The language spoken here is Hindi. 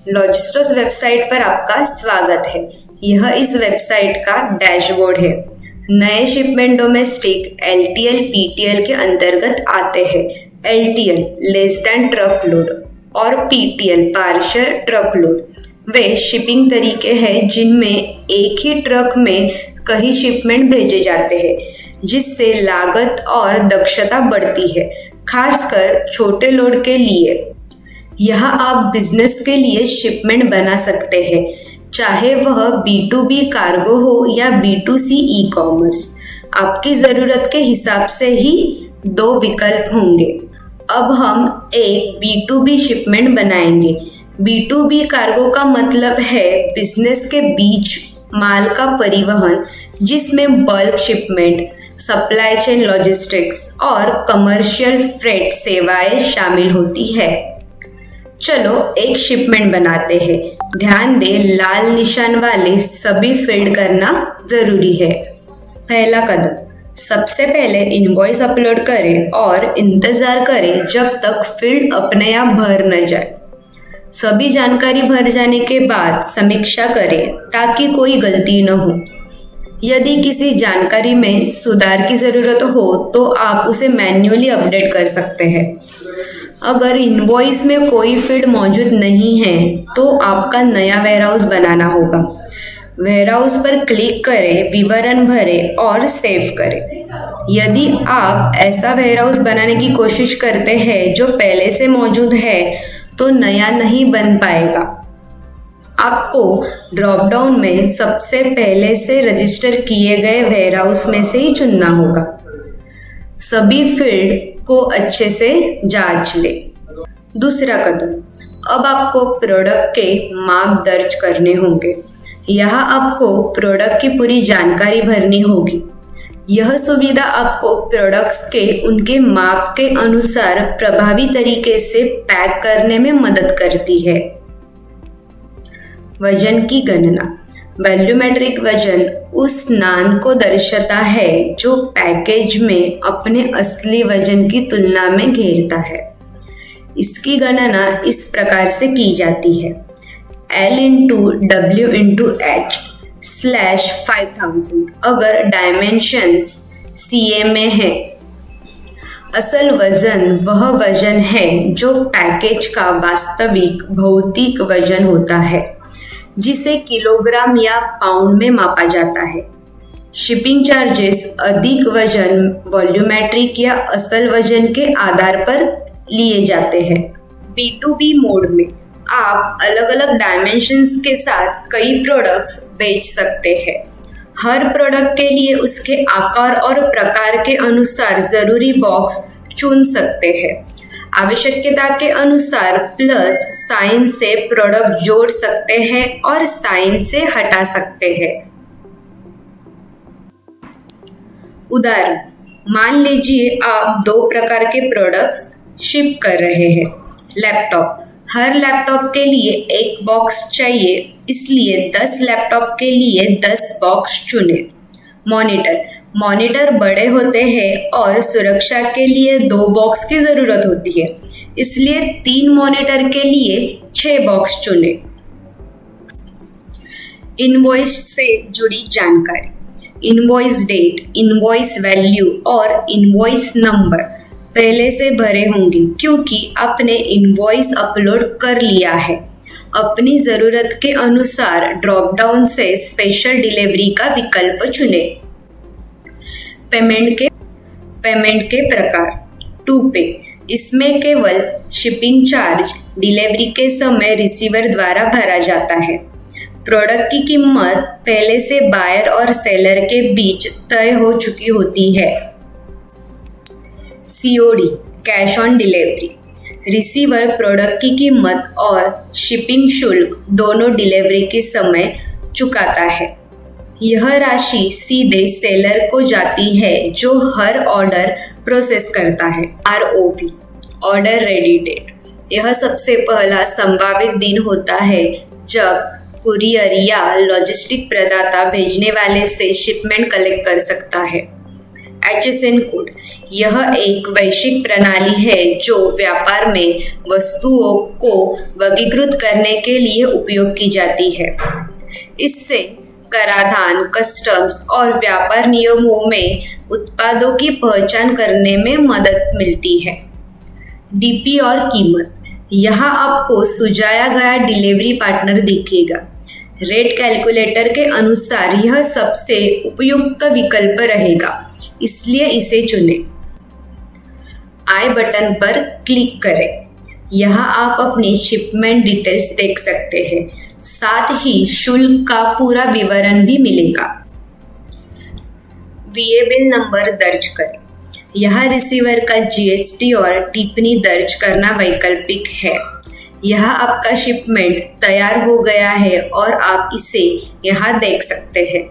लॉजिस्टोस वेबसाइट पर आपका स्वागत है। यह इस वेबसाइट का डैशबोर्ड है। नए शिपमेंट डोमेस्टिक LTL PTL के अंतर्गत आते हैं। LTL less than truck load और PTL पार्शियल ट्रक लोड वे शिपिंग तरीके हैं जिनमें एक ही ट्रक में कई शिपमेंट भेजे जाते हैं, जिससे लागत और दक्षता बढ़ती है, खासकर छोटे लोड के लिए। यहाँ आप बिजनेस के लिए शिपमेंट बना सकते हैं, चाहे वह B2B कार्गो हो या B2C ई-कॉमर्स। आपकी ज़रूरत के हिसाब से ही 2 विकल्प होंगे। अब हम एक B2B शिपमेंट बनाएंगे। B2B कार्गो का मतलब है बिजनेस के बीच माल का परिवहन, जिसमें bulk shipment, supply chain logistics और कमर्शियल फ्रेट सेवाएं शामिल होती है। चलो एक शिपमेंट बनाते हैं। ध्यान दें, लाल निशान वाले सभी फील्ड करना जरूरी है। पहला कदम, सबसे पहले इनवॉइस अपलोड करें और इंतजार करें जब तक फील्ड अपने आप भर न जाए। सभी जानकारी भर जाने के बाद समीक्षा करें ताकि कोई गलती न हो। यदि किसी जानकारी में सुधार की ज़रूरत हो तो आप उसे मैन्युअली अपडेट कर सकते हैं। अगर इनवॉइस में कोई फील्ड मौजूद नहीं है तो आपका नया वेयरहाउस बनाना होगा। वेयरहाउस पर क्लिक करें, विवरण भरें और सेव करें। यदि आप ऐसा वेयरहाउस बनाने की कोशिश करते हैं जो पहले से मौजूद है तो नया नहीं बन पाएगा। आपको ड्रॉप डाउन में सबसे पहले से रजिस्टर किए गए वेयरहाउस में से ही चुनना होगा। सभी फील्ड को अच्छे से जांच ले। दूसरा कदम, अब आपको प्रोडक्ट के माप दर्ज करने होंगे। यहाँ आपको प्रोडक्ट की पूरी जानकारी भरनी होगी। यह सुविधा आपको प्रोडक्ट्स के उनके माप के अनुसार प्रभावी तरीके से पैक करने में मदद करती है। वजन की गणना। वैल्यूमेट्रिक वजन उस नाम को दर्शाता है जो पैकेज में अपने असली वजन की तुलना में घेरता है। इसकी गणना इस प्रकार से की जाती है: L/W/H/5000 अगर डायमेंशंस CA में है। असल वजन वह वजन है जो पैकेज का वास्तविक भौतिक वजन होता है, जिसे किलोग्राम या पाउंड में मापा जाता है। शिपिंग चार्जेस अधिक वजन, वॉल्यूमेट्रिक या असल वजन के आधार पर लिए जाते हैं। B2B मोड में आप अलग अलग डायमेंशंस के साथ कई प्रोडक्ट्स बेच सकते हैं। हर प्रोडक्ट के लिए उसके आकार और प्रकार के अनुसार जरूरी बॉक्स चुन सकते हैं। आवश्यकता के अनुसार प्लस साइन से प्रोडक्ट जोड़ सकते हैं और साइन से हटा सकते हैं। उदाहरण, मान लीजिए आप 2 प्रकार के प्रोडक्ट्स शिप कर रहे हैं। लैपटॉप, हर लैपटॉप के लिए 1 बॉक्स चाहिए, इसलिए 10 लैपटॉप के लिए 10 बॉक्स चुने। मॉनिटर बड़े होते हैं और सुरक्षा के लिए 2 बॉक्स की ज़रूरत होती है, इसलिए 3 मॉनिटर के लिए 6 बॉक्स चुने। इनवॉइस से जुड़ी जानकारी। इनवॉइस डेट, इनवॉइस वैल्यू और इनवॉइस नंबर पहले से भरे होंगे क्योंकि आपने इनवॉइस अपलोड कर लिया है। अपनी ज़रूरत के अनुसार ड्रॉप डाउन से स्पेशल डिलीवरी का विकल्प चुनें। पेमेंट के प्रकार। टू पे, इसमें केवल शिपिंग चार्ज डिलीवरी के समय रिसीवर द्वारा भरा जाता है। प्रोडक्ट की कीमत पहले से बायर और सेलर के बीच तय हो चुकी होती है। COD, cash on delivery, receiver product की कीमत और शिपिंग शुल्क दोनों डिलीवरी के समय चुकाता है। यह राशि सीधे सेलर को जाती है जो हर ऑर्डर प्रोसेस करता है। ROP, ऑर्डर रेडी डेट, यह सबसे पहला संभावित दिन होता है जब कुरियर या लॉजिस्टिक प्रदाता भेजने वाले से शिपमेंट कलेक्ट कर सकता है। HSN code. यह एक वैश्विक प्रणाली है जो व्यापार में वस्तुओं को वर्गीकृत करने के लिए उपयोग की जाती है। इससे कराधान, कस्टम्स और व्यापार नियमों में उत्पादों की पहचान करने में मदद मिलती है। डीपी और कीमत। यहाँ आपको सुझाया गया डिलीवरी पार्टनर दिखेगा। रेट कैलकुलेटर के अनुसार यह सबसे उपयुक्त विकल्प रहेगा, इसलिए इसे चुनें। आई बटन पर क्लिक करें। यहाँ आप अपनी शिपमेंट डिटेल्स देख सकते हैं, साथ ही शुल्क का पूरा विवरण भी मिलेगा। VA बिल नंबर दर्ज करें। यहाँ रिसीवर का GST और टिप्पणी दर्ज करना वैकल्पिक है। यहाँ आपका शिपमेंट तैयार हो गया है और आप इसे यहाँ देख सकते हैं।